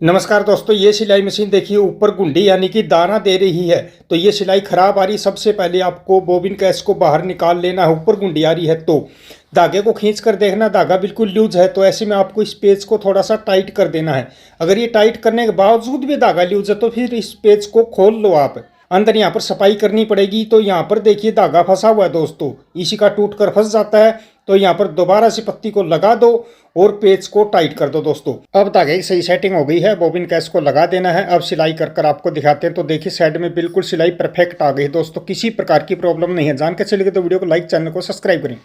नमस्कार दोस्तों, ये सिलाई मशीन देखिए ऊपर गुंडी यानी कि दाना दे रही है। तो ये सिलाई खराब आ रही, सबसे पहले आपको बोबिन कैस को बाहर निकाल लेना है। ऊपर गुंडी आ रही है तो धागे को खींच कर देखना, धागा बिल्कुल लूज है तो ऐसे में आपको इस पेज को थोड़ा सा टाइट कर देना है। अगर ये टाइट करने के बावजूद भी धागा लूज है तो फिर इस पेज को खोल लो। आप अंदर यहाँ पर सफाई करनी पड़ेगी। तो यहाँ पर देखिए धागा फंसा हुआ है दोस्तों, इसी का टूट कर फंस जाता है। तो यहाँ पर दोबारा से पत्ती को लगा दो और पेज को टाइट कर दो दोस्तों। अब धागे की सही सेटिंग हो गई है, बॉबिन कैस को लगा देना है। अब सिलाई कर आपको दिखाते हैं। तो देखिए साइड में बिल्कुल सिलाई परफेक्ट आ गई दोस्तों, किसी प्रकार की प्रॉब्लम नहीं है। जान के चलिए तो वीडियो को लाइक, चैनल को सब्सक्राइब करें।